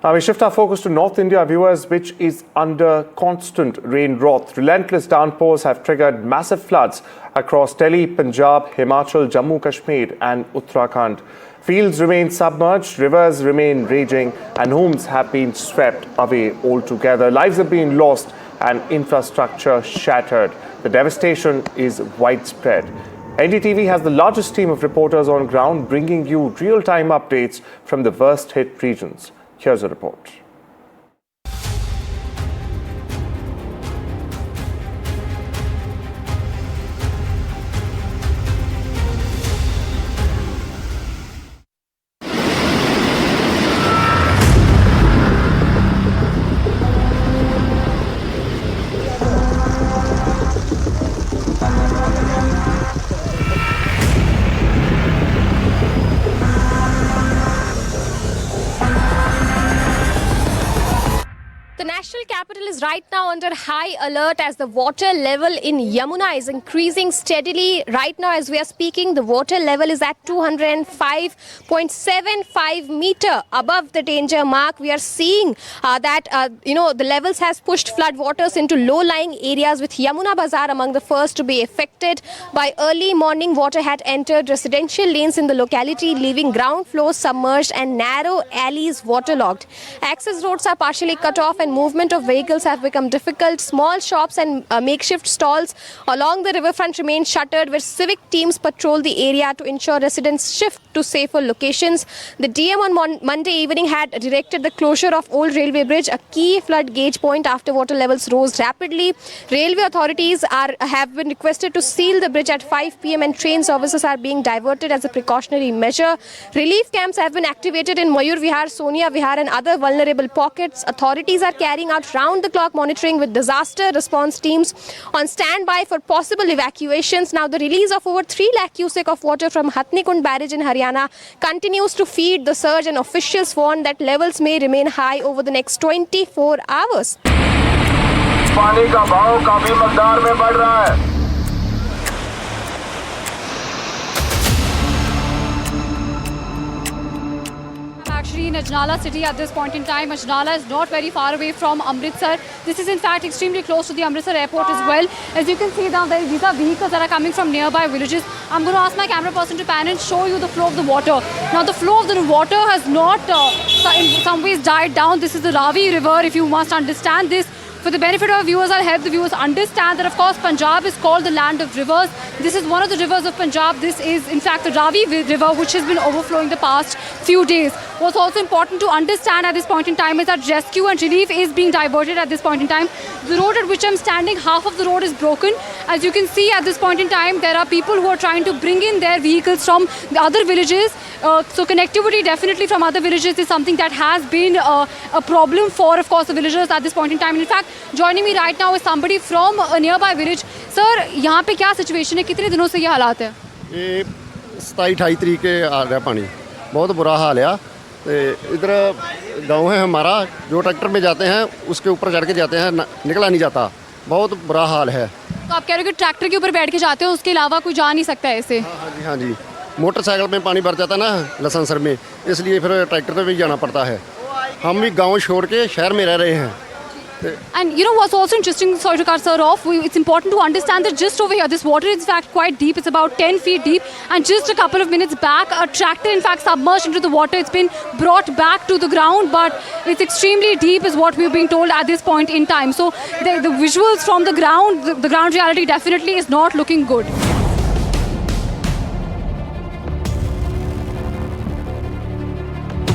Now we shift our focus to North India, viewers, which is under constant rain drought. Relentless downpours have triggered massive floods across Delhi, Punjab, Himachal, Jammu Kashmir and Uttarakhand. Fields remain submerged, rivers remain raging and homes have been swept away altogether. Lives have been lost and infrastructure shattered. The devastation is widespread. NDTV has the largest team of reporters on ground bringing you real-time updates from the worst-hit regions. Here's a report. The national capital is right now under high alert as the water level in Yamuna is increasing steadily. Right now as we are speaking, the water level is at 205.75 meter above the danger mark. We are seeing that the levels has pushed flood waters into low-lying areas, with Yamuna Bazar among the first to be affected. By early morning, water had entered residential lanes in the locality, leaving ground floors submerged and narrow alleys waterlogged. Access roads are partially cut off and movement of vehicles have become difficult. Small shops and makeshift stalls along the riverfront remain shuttered, where civic teams patrol the area to ensure residents shift to safer locations. The DM on Monday evening had directed the closure of Old Railway Bridge, a key flood gauge point, after water levels rose rapidly. Railway authorities have been requested to seal the bridge at 5 p.m. and train services are being diverted as a precautionary measure. Relief camps have been activated in Mayur Vihar, Sonia Vihar and other vulnerable pockets. Authorities are carrying out round-the-clock monitoring with disaster response teams on standby for possible evacuations. Now, the release of over 3 lakh cubic of water from Hatnikund barrage in Haryana continues to feed the surge, and officials warn that levels may remain high over the next 24 hours. पानी का भाव काफी मकदार में बढ़ रहा है। Actually in Ajnala city at this point in time. Ajnala is not very far away from Amritsar. This is in fact extremely close to the Amritsar airport as well. As you can see down there, these are vehicles that are coming from nearby villages. I'm going to ask my camera person to pan and show you the flow of the water. Now the flow of the water has not in some ways died down. This is the Ravi river, if you must understand this. For the benefit of our viewers, I'll help the viewers understand that, of course, Punjab is called the land of rivers. This is one of the rivers of Punjab. This is, in fact, the Ravi river, which has been overflowing the past few days. What's also important to understand at this point in time is that rescue and relief is being diverted at this point in time. The road at which I'm standing, half of the road is broken. As you can see at this point in time, there are people who are trying to bring in their vehicles from the other villages. So connectivity definitely from other villages is something that has been a problem for, of course, the villagers at this point in time. In fact, joining me right now is somebody from a nearby village. Sir, यहाँ पे क्या situation है? कितने दिनों से ये हालात है? ये 27-28 तरीक के आ रहा पानी, बहुत बुरा हाल है। इधर गांव है हमारा, जो ट्रैक्टर में जाते हैं उसके ऊपर चढ़ के जाते हैं, निकला नहीं जाता, बहुत बुरा हाल है। तो आप कह रहे हो कि ट्रैक्टर के ऊपर बैठ के जाते हो, उसके अलावा कोई जा नहीं सकता है ऐसे? हाँ जी, मोटरसाइकिल में पानी भर जाता ना लसनसर में, इसलिए फिर ट्रैक्टर पे भी जाना पड़ता है। हम भी गाँव छोड़ के शहर में रह रहे हैं। And you know what's also interesting, sorry to cut sir off, it's important to understand that just over here, this water is in fact quite deep. It's about 10 feet deep. And just a couple of minutes back, a tractor in fact submerged into the water. It's been brought back to the ground, but it's extremely deep is what we're being told at this point in time. So the visuals from the ground, the ground reality definitely is not looking good.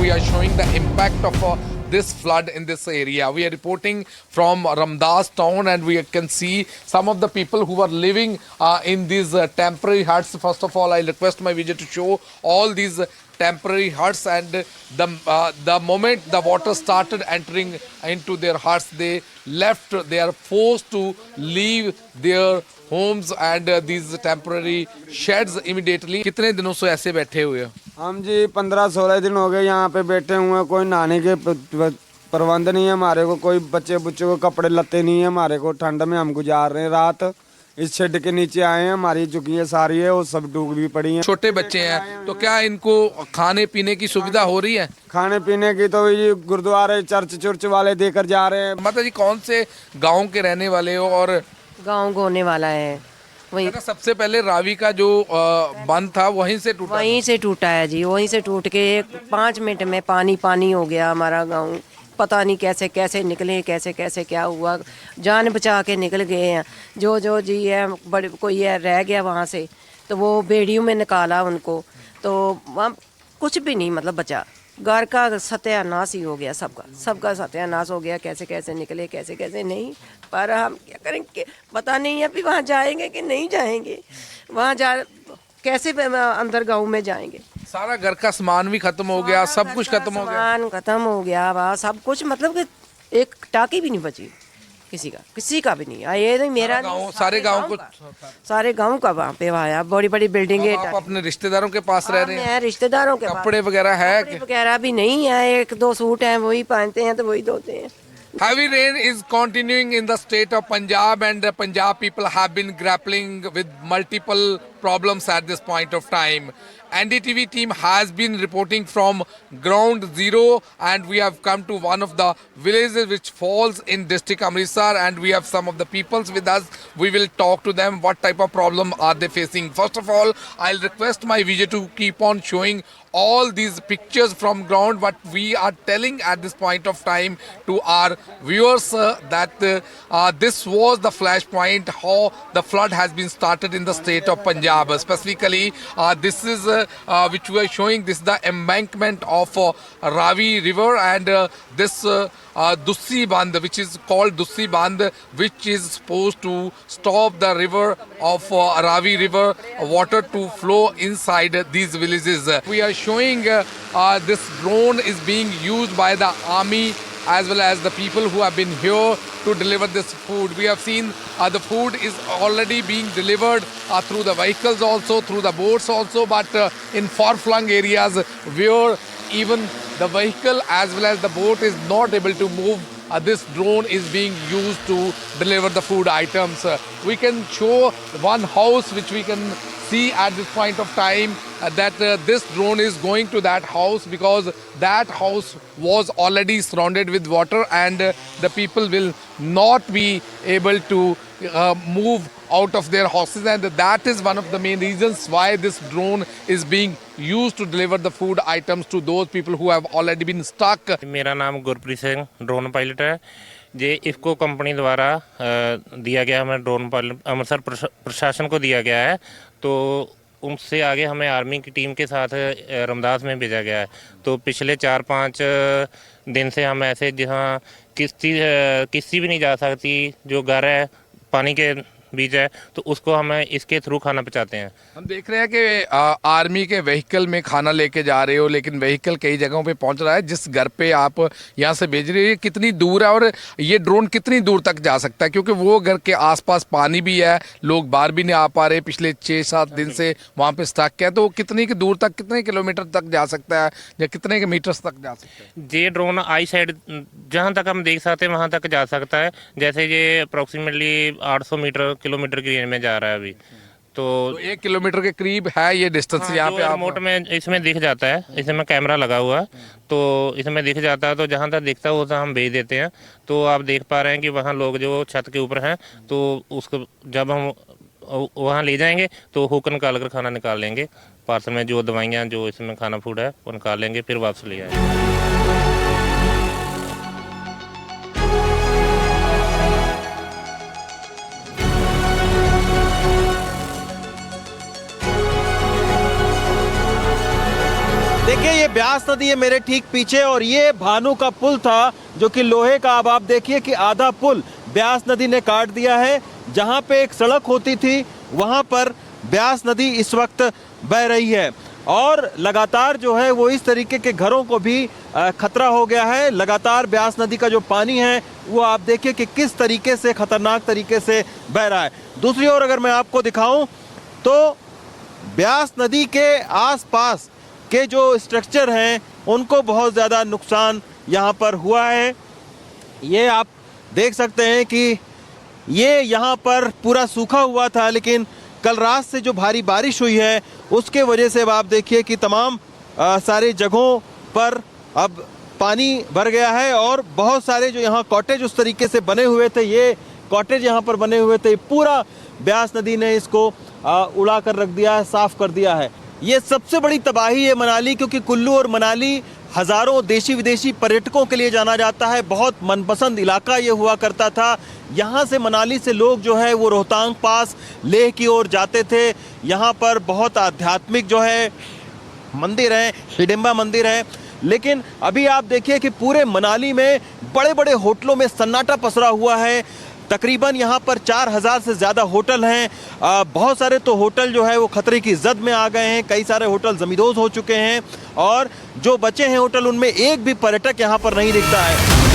We are showing the impact of this flood in this area. We are reporting from Ramdas town, and we can see some of the people who are living in these temporary huts. First of all, I request my visit to show all these temporary huts, and the moment the water started entering into their huts, they are forced to leave their homes and these temporary sheds immediately. कितने दिनों से ऐसे बैठे हुए हो? हम जी 15-16 दिन हो गए यहाँ पे बैठे हुए हैं। कोई नहाने के प्रबंध नहीं है हमारे को, कोई बच्चे को कपड़े लत्ते नहीं है हमारे को। ठंड में हम गुजार रहे हैं रात। इस शेड के नीचे आए हैं। हमारी झुग्गियाँ सारी है वो सब डूब भी पड़ी हैं। छोटे बच्चे हैं तो क्या इनको खाने पीने की सुविधा हो रही है? खाने पीने की तो ये गुरुद्वारे चर्च वाले देकर जा रहे हैं। माता जी कौन से गांव के रहने वाले हो? और गांव गोने वाला है वहीं सबसे पहले रावी का जो बंद था वहीं से टूटा? वहीं से टूटा है जी, वहीं से टूट के 5 मिनट में पानी हो गया हमारा गांव। पता नहीं कैसे कैसे निकले, कैसे कैसे क्या हुआ, जान बचा के निकल गए हैं। जो जी है बड़े कोई है रह गया वहाँ से तो वो बेड़ियों में निकाला उनको, तो वहाँ कुछ भी नहीं मतलब बचा। घर का सत्यानाश ही हो गया, सबका सत्यानाश हो गया। कैसे कैसे निकले कैसे कैसे नहीं, पर हम क्या करेंगे पता नहीं है। अभी वहाँ जाएंगे कि नहीं जाएंगे, वहाँ जा कैसे अंदर गांव में जाएंगे। सारा घर का सामान भी खत्म हो गया, सब कुछ खत्म हो गया। सामान खत्म हो गया वहाँ सब कुछ, मतलब कि एक टाकी भी नहीं बची किसी का भी नहीं। ये नहीं मेरा नहीं, सारे गांव का वहाँ पे आया। बड़ी बड़ी बिल्डिंगें। आप अपने रिश्तेदारों के पास रह रहे हैं? मैं रिश्तेदारों के कपड़े वगैरह है? कपड़े वगैरह भी नहीं है, 1-2 सूट हैं वही पहनते हैं तो वही धोते हैं। Heavy rain is continuing in the state of Punjab, and the Punjab people have been grappling with multiple problems at this point of time. NDTV team has been reporting from ground zero, and we have come to one of the villages which falls in district Amritsar, and we have some of the peoples with us. We will talk to them what type of problem are they facing. First of all, I'll request my vijay to keep on showing all these pictures from ground, what we are telling at this point of time to our viewers that this was the flashpoint how the flood has been started in the state of Punjab. Specifically, this is which we are showing, this is the embankment of Ravi river, and this Dussi Bandh, which is called Dussi Bandh, which is supposed to stop the river of Ravi river water to flow inside these villages. We are showing this drone is being used by the army as well as the people who have been here to deliver this food. We have seen the food is already being delivered through the vehicles also, through the boats also, but in far-flung areas where even the vehicle as well as the boat is not able to move, this drone is being used to deliver the food items. We can show one house which we can see at this point of time that this drone is going to that house because that house was already surrounded with water, and the people will not be able to move out of their houses, and that is one of the main reasons why this drone is being used to deliver the food items to those people who have already been stuck. मेरा नाम Gurpreet Singh drone pilot है। ये IFFCO company द्वारा दिया गया हमें drone pilot Amritsar प्रशासन को दिया गया है, तो उनसे आगे हमें आर्मी की टीम के साथ रमदास में भेजा गया है। तो पिछले 4-5 दिन से हम ऐसे जहाँ किसी भी नहीं जा सकती, जो घर है पानी के बीच है, तो उसको हमें इसके थ्रू खाना पहुँचाते हैं। हम देख रहे हैं कि आर्मी के व्हीकल में खाना लेके जा रहे हो, लेकिन व्हीकल कई जगहों पे पहुंच रहा है। जिस घर पे आप यहाँ से भेज रहे हो कितनी दूर है और ये ड्रोन कितनी दूर तक जा सकता है? क्योंकि वो घर के आसपास पानी भी है, लोग बाहर भी नहीं आ पा रहे, पिछले 6-7 दिन से वहाँ पे स्टक है, तो कितनी की दूर तक, कितने किलोमीटर तक जा सकता है या कितने के मीटर्स तक जा सकता है? ये ड्रोन आई साइड जहाँ तक हम देख सकते हैं वहाँ तक जा सकता है। जैसे ये अप्रॉक्सीमेटली 800 किलोमीटर की रेंज में जा रहा है अभी, तो 1 किलोमीटर के करीब है ये डिस्टेंस। यहाँ पे रिमोट में इसमें दिख जाता है, इसमें कैमरा लगा हुआ है, तो इसमें दिख जाता है, तो जहाँ तक दिखता है वो हम भेज देते हैं। तो आप देख पा रहे हैं कि वहाँ लोग जो छत के ऊपर हैं, तो उसको जब हम वहाँ ले जाएंगे तो हुक निकाल कर खाना निकाल लेंगे, पार्सल में जो दवाइयाँ जो इसमें खाना फूड है वो निकाल लेंगे, फिर वापस ले आएंगे। देखिए ये ब्यास नदी है मेरे ठीक पीछे, और ये भानु का पुल था जो कि लोहे का। अब आप देखिए कि आधा पुल ब्यास नदी ने काट दिया है। जहां पे एक सड़क होती थी वहां पर ब्यास नदी इस वक्त बह रही है, और लगातार जो है वो इस तरीके के घरों को भी खतरा हो गया है। लगातार ब्यास नदी का जो पानी है वो आप देखिए कि किस तरीके से खतरनाक तरीके से बह रहा है। दूसरी ओर अगर मैं आपको दिखाऊं तो ब्यास नदी के आसपास के जो स्ट्रक्चर हैं उनको बहुत ज़्यादा नुकसान यहाँ पर हुआ है। ये आप देख सकते हैं कि ये यहाँ पर पूरा सूखा हुआ था, लेकिन कल रात से जो भारी बारिश हुई है उसके वजह से अब आप देखिए कि तमाम सारे जगहों पर अब पानी भर गया है और बहुत सारे जो यहाँ कॉटेज उस तरीके से बने हुए थे, ये कॉटेज यहाँ पर बने हुए थे, पूरा ब्यास नदी ने इसको उड़ा कर रख दिया है, साफ कर दिया है। ये सबसे बड़ी तबाही है मनाली, क्योंकि कुल्लू और मनाली हजारों देशी विदेशी पर्यटकों के लिए जाना जाता है। बहुत मनपसंद इलाका ये हुआ करता था। यहाँ से मनाली से लोग जो है वो रोहतांग पास लेह की ओर जाते थे। यहाँ पर बहुत आध्यात्मिक जो है मंदिर है, हिडिंबा मंदिर है। लेकिन अभी आप देखिए कि पूरे मनाली में बड़े बड़े होटलों में सन्नाटा पसरा हुआ है। तकरीबन यहाँ पर 4000 से ज़्यादा होटल हैं। बहुत सारे तो होटल जो है वो खतरे की जद में आ गए हैं, कई सारे होटल जमींदोज हो चुके हैं और जो बचे हैं होटल उनमें एक भी पर्यटक यहाँ पर नहीं दिखता है।